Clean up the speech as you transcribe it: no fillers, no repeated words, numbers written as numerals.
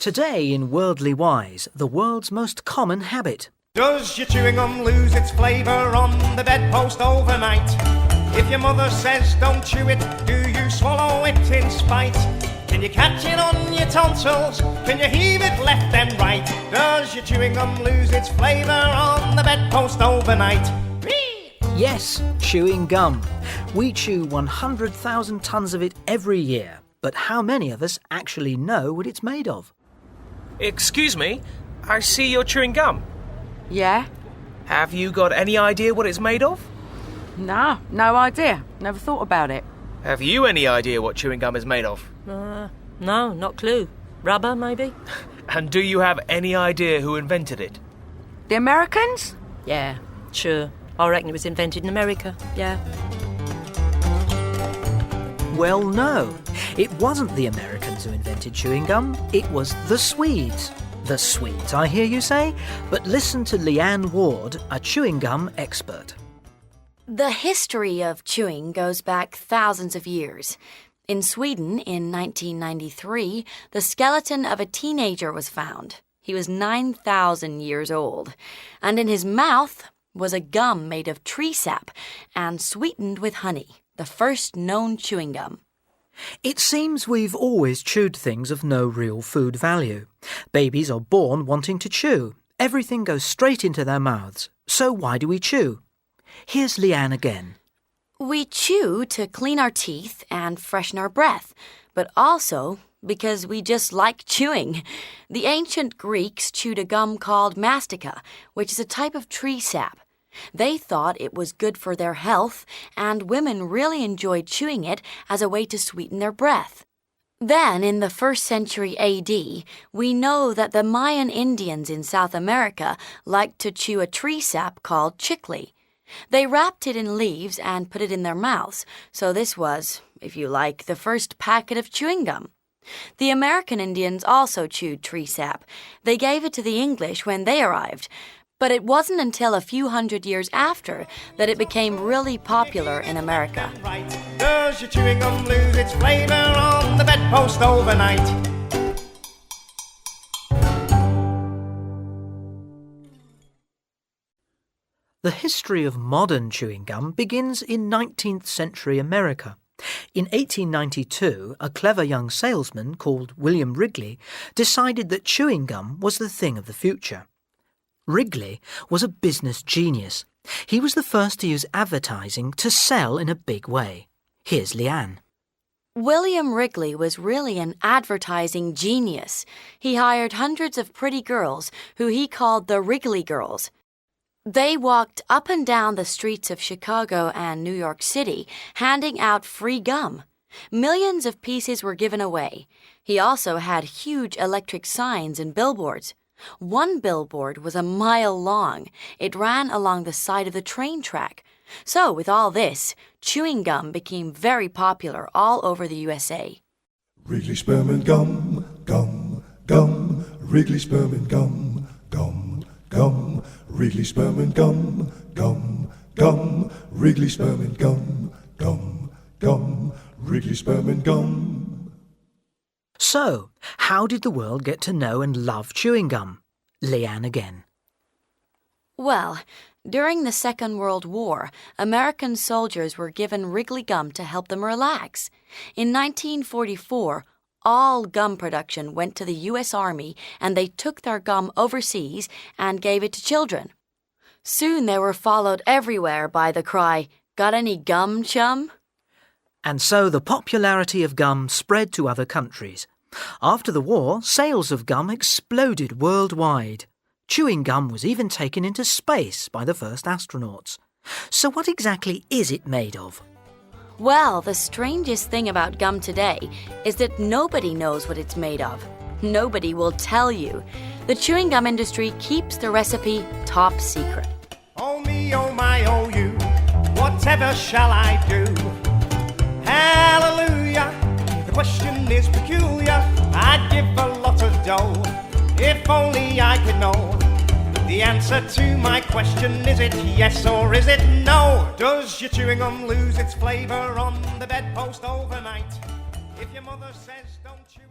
Today in Worldly Wise, the world's most common habit. Does your chewing gum lose its flavour on the bedpost overnight? If your mother says don't chew it, do you swallow it in spite? Can you catch it on your tonsils? Can you heave it left and right? Does your chewing gum lose its flavour on the bedpost overnight? Yes, chewing gum. We chew 100,000 tonnes of it every year. But how many of us actually know what it's made of? Excuse me, I see you're chewing gum. Yeah? Have you got any idea what it's made of? No idea. Never thought about it. Have you any idea what chewing gum is made of? No, not clue. Rubber, maybe? And do you have any idea who invented it? The Americans? Yeah, sure. I reckon it was invented in America, yeah. Well, no. It wasn't the Americans who invented chewing gum. It was the Swedes. The Swedes, I hear you say? But listen to Leanne Ward, a chewing gum expert. The history of chewing goes back thousands of years. In Sweden, in 1993, the skeleton of a teenager was found. He was 9,000 years old. And in his mouth was a gum made of tree sap and sweetened with honey, the first known chewing gum. It seems we've always chewed things of no real food value. Babies are born wanting to chew. Everything goes straight into their mouths. So why do we chew? Here's Leanne again. We chew to clean our teeth and freshen our breath, but also because we just like chewing. The ancient Greeks chewed a gum called mastica, which is a type of tree sap. They thought it was good for their health, and women really enjoyed chewing it as a way to sweeten their breath. Then, in the 1st century AD, we know that the Mayan Indians in South America liked to chew a tree sap called chicle. They wrapped it in leaves and put it in their mouths, so this was, if you like, the first packet of chewing gum. The American Indians also chewed tree sap. They gave it to the English when they arrived, but it wasn't until a few hundred years after that it became really popular in America. Does your chewing gum lose its flavour on the bedpost overnight? The history of modern chewing gum begins in 19th century America. In 1892, a clever young salesman called William Wrigley decided that chewing gum was the thing of the future. Wrigley was a business genius. He was the first to use advertising to sell in a big way. Here's Leanne. William Wrigley was really an advertising genius. He hired hundreds of pretty girls who he called the Wrigley Girls. They walked up and down the streets of Chicago and New York City, handing out free gum. Millions of pieces were given away. He also had huge electric signs and billboards. One billboard was a mile long. It ran along the side of the train track. So, with all this, chewing gum became very popular all over the USA. Wrigley Spearmint Gum, gum, gum. Wrigley Spearmint Gum, gum, gum. Wrigley Spearmint Gum, gum, gum. Wrigley Spearmint Gum, gum, gum. Wrigley Spearmint Gum. So, how did the world get to know and love chewing gum? Leanne again. Well, during the Second World War, American soldiers were given Wrigley gum to help them relax. In 1944, all gum production went to the U.S. Army, and they took their gum overseas and gave it to children. Soon they were followed everywhere by the cry, "Got any gum, chum?" And so the popularity of gum spread to other countries. After the war, sales of gum exploded worldwide. Chewing gum was even taken into space by the first astronauts. So what exactly is it made of? Well, the strangest thing about gum today is that nobody knows what it's made of. Nobody will tell you. The chewing gum industry keeps the recipe top secret. Oh me, oh my, oh you, whatever shall I do? Hallelujah, the question is peculiar. I'd give a lot of dough if only I could know the answer to my question. Is it yes or is it no? Does your chewing gum lose its flavour on the bedpost overnight? If your mother says don't chew